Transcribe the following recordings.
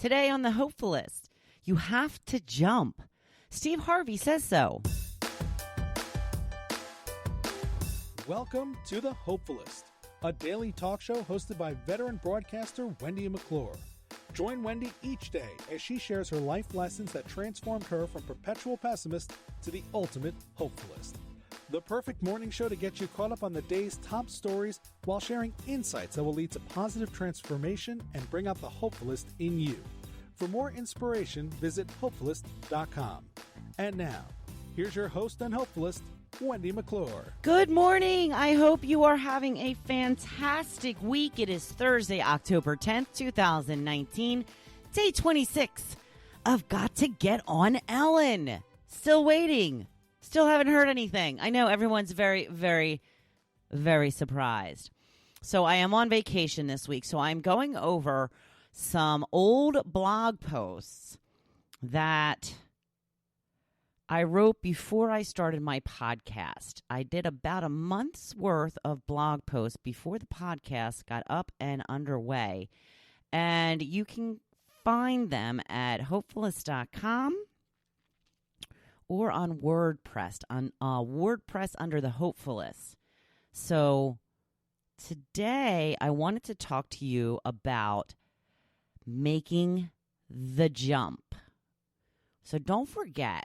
Today on the Hopefulist, you have to jump. Steve Harvey says so. Welcome to the Hopefulist, a daily talk show hosted by veteran broadcaster Wendy McClure. Join Wendy each day as she shares her life lessons that transformed her from perpetual pessimist to the ultimate hopefulist. The perfect morning show to get you caught up on the day's top stories while sharing insights that will lead to positive transformation and bring out the hopefulist in you. For more inspiration, visit hopefulist.com. And now, here's your host and hopefulist, Wendy McClure. Good morning. I hope you are having a fantastic week. It is Thursday, October 10th, 2019, day 26 of Got to Get on Ellen. Still waiting. Still haven't heard anything. I know everyone's very, very, very surprised. So I am on vacation this week, so I'm going over some old blog posts that I wrote before I started my podcast. I did about a month's worth of blog posts before the podcast got up and underway. And you can find them at hopefulist.com or on WordPress, WordPress under the Hopefulist. So today I wanted to talk to you about making the jump. So don't forget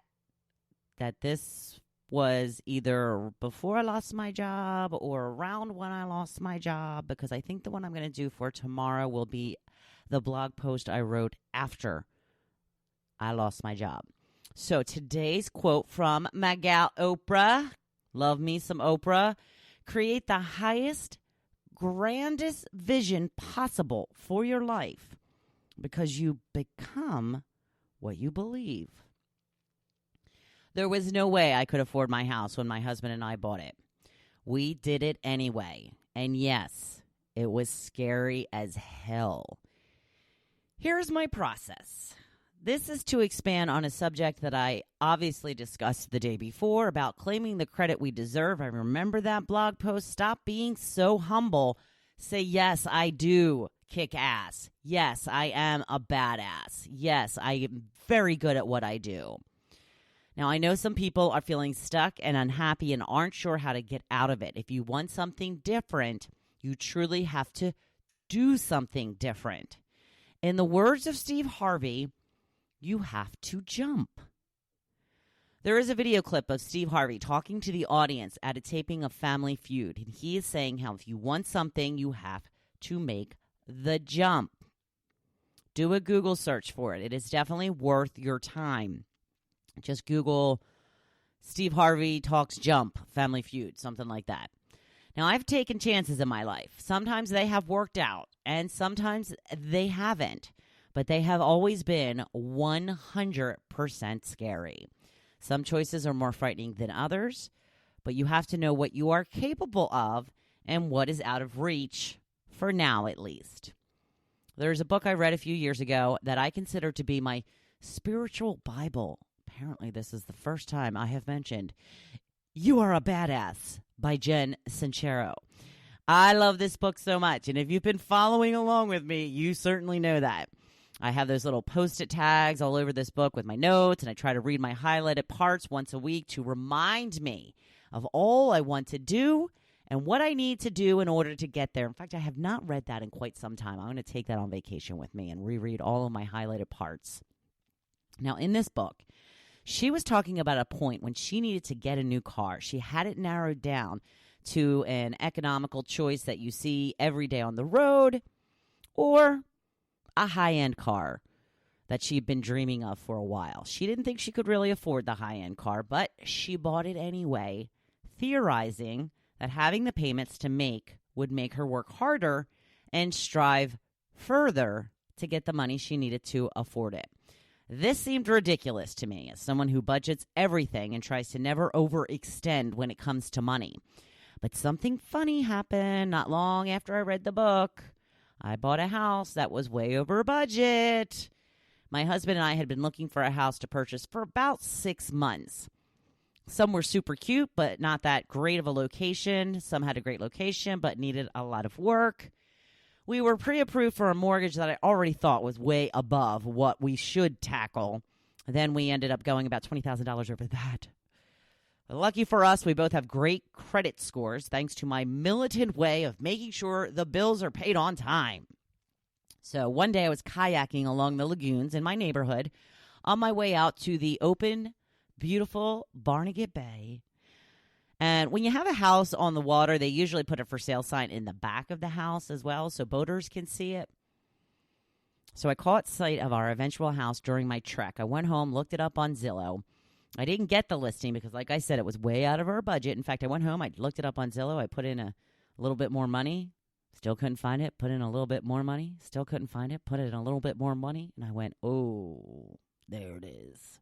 that this was either before I lost my job or around when I lost my job, because I think the one I'm going to do for tomorrow will be the blog post I wrote after I lost my job. So today's quote from my gal Oprah, love me some Oprah, create the highest, grandest vision possible for your life because you become what you believe. There was no way I could afford my house when my husband and I bought it. We did it anyway. And yes, it was scary as hell. Here's my process. This is to expand on a subject that I obviously discussed the day before about claiming the credit we deserve. I remember that blog post. Stop being so humble. Say, yes, I do kick ass. Yes, I am a badass. Yes, I am very good at what I do. Now, I know some people are feeling stuck and unhappy and aren't sure how to get out of it. If you want something different, you truly have to do something different. In the words of Steve Harvey, you have to jump. There is a video clip of Steve Harvey talking to the audience at a taping of Family Feud, and he is saying how if you want something, you have to make the jump. Do a Google search for it. It is definitely worth your time. Just Google Steve Harvey talks jump, Family Feud, something like that. Now, I've taken chances in my life. Sometimes they have worked out, and sometimes they haven't. But they have always been 100% scary. Some choices are more frightening than others, but you have to know what you are capable of and what is out of reach, for now at least. There's a book I read a few years ago that I consider to be my spiritual Bible. Apparently, this is the first time I have mentioned You Are a Badass by Jen Sincero. I love this book so much, and if you've been following along with me, you certainly know that. I have those little Post-it tags all over this book with my notes, and I try to read my highlighted parts once a week to remind me of all I want to do and what I need to do in order to get there. In fact, I have not read that in quite some time. I'm going to take that on vacation with me and reread all of my highlighted parts. Now, in this book, she was talking about a point when she needed to get a new car. She had it narrowed down to an economical choice that you see every day on the road, or a high-end car that she'd been dreaming of for a while. She didn't think she could really afford the high-end car, but she bought it anyway, theorizing that having the payments to make would make her work harder and strive further to get the money she needed to afford it. This seemed ridiculous to me as someone who budgets everything and tries to never overextend when it comes to money. But something funny happened not long after I read the book. I bought a house that was way over budget. My husband and I had been looking for a house to purchase for about 6 months. Some were super cute, but not that great of a location. Some had a great location, but needed a lot of work. We were pre-approved for a mortgage that I already thought was way above what we should tackle. Then we ended up going about $20,000 over that. But lucky for us, we both have great credit scores thanks to my militant way of making sure the bills are paid on time. So one day I was kayaking along the lagoons in my neighborhood on my way out to the open, beautiful Barnegat Bay. And when you have a house on the water, they usually put a for sale sign in the back of the house as well so boaters can see it. So I caught sight of our eventual house during my trek. I went home, looked it up on Zillow. I didn't get the listing because, like I said, it was way out of our budget. In fact, I went home, I looked it up on Zillow. I put in a little bit more money, still couldn't find it. Put in a little bit more money, still couldn't find it. Put in a little bit more money, and I went, oh, there it is.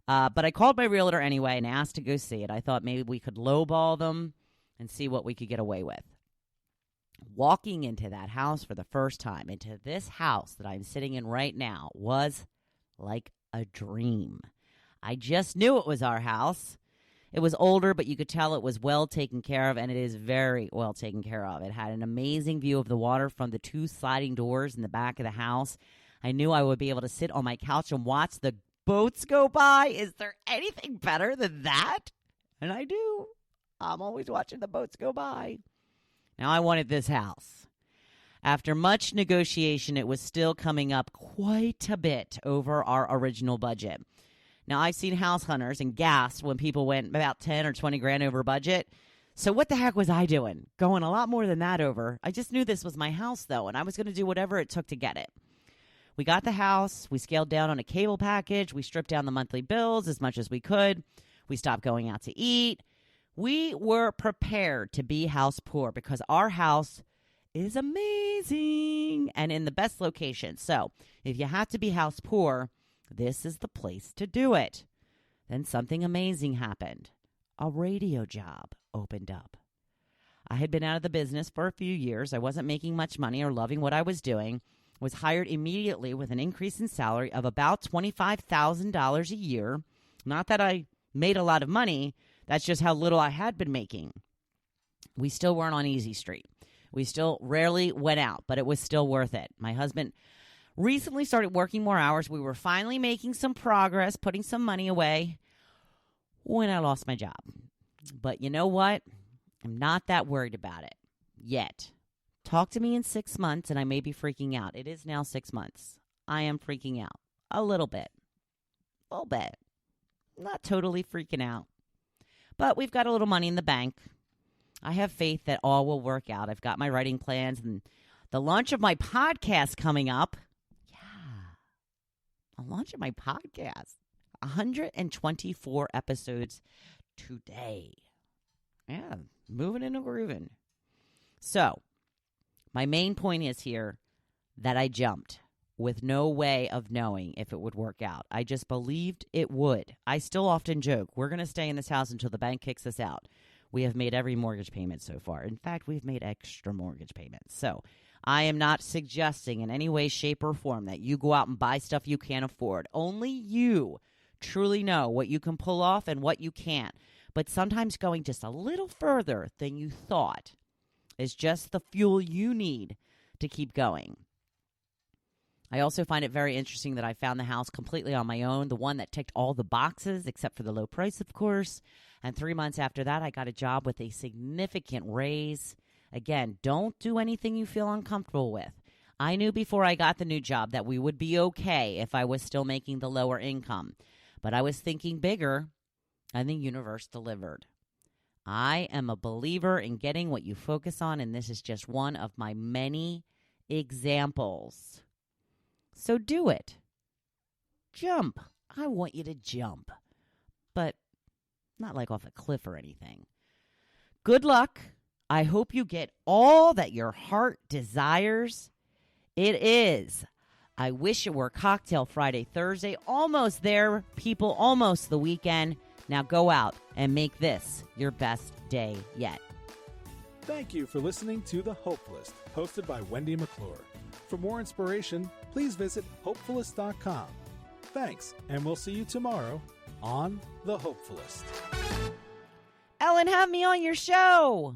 But I called my realtor anyway and asked to go see it. I thought maybe we could lowball them and see what we could get away with. Walking into that house for the first time, into this house that I'm sitting in right now, was like a dream. I just knew it was our house. It was older, but you could tell it was well taken care of, and it is very well taken care of. It had an amazing view of the water from the 2 sliding doors in the back of the house. I knew I would be able to sit on my couch and watch the boats go by. Is there anything better than that? And I do. I'm always watching the boats go by. Now, I wanted this house. After much negotiation, it was still coming up quite a bit over our original budget. Now, I've seen house hunters and gasped when people went about 10 or 20 grand over budget. So what the heck was I doing? Going a lot more than that over. I just knew this was my house, though, and I was going to do whatever it took to get it. We got the house. We scaled down on a cable package. We stripped down the monthly bills as much as we could. We stopped going out to eat. We were prepared to be house poor because our house is amazing and in the best location. So if you have to be house poor, this is the place to do it. Then something amazing happened. A radio job opened up. I had been out of the business for a few years. I wasn't making much money or loving what I was doing. Was hired immediately with an increase in salary of about $25,000 a year. Not that I made a lot of money. That's just how little I had been making. We still weren't on Easy Street. We still rarely went out, but it was still worth it. My husband recently started working more hours. We were finally making some progress, putting some money away when I lost my job. But you know what? I'm not that worried about it yet. Talk to me in 6 months and I may be freaking out. It is now 6 months. I am freaking out a little bit. A little bit. Not totally freaking out. But we've got a little money in the bank. I have faith that all will work out. I've got my writing plans and the launch of my podcast coming up. A launch of my podcast. 124 episodes today. Yeah, moving and grooving. So, my main point is here that I jumped with no way of knowing if it would work out. I just believed it would. I still often joke, we're going to stay in this house until the bank kicks us out. We have made every mortgage payment so far. In fact, we've made extra mortgage payments. So, I am not suggesting in any way, shape, or form that you go out and buy stuff you can't afford. Only you truly know what you can pull off and what you can't. But sometimes going just a little further than you thought is just the fuel you need to keep going. I also find it very interesting that I found the house completely on my own, the one that ticked all the boxes except for the low price, of course. And 3 months after that, I got a job with a significant raise. Again, don't do anything you feel uncomfortable with. I knew before I got the new job that we would be okay if I was still making the lower income. But I was thinking bigger, and the universe delivered. I am a believer in getting what you focus on, and this is just one of my many examples. So do it. Jump. I want you to jump. But not like off a cliff or anything. Good luck. I hope you get all that your heart desires. It is. I wish it were Cocktail Friday, Thursday. Almost there, people. Almost the weekend. Now go out and make this your best day yet. Thank you for listening to The Hopefulist, hosted by Wendy McClure. For more inspiration, please visit Hopefulist.com. Thanks, and we'll see you tomorrow on The Hopefulist. Ellen, have me on your show.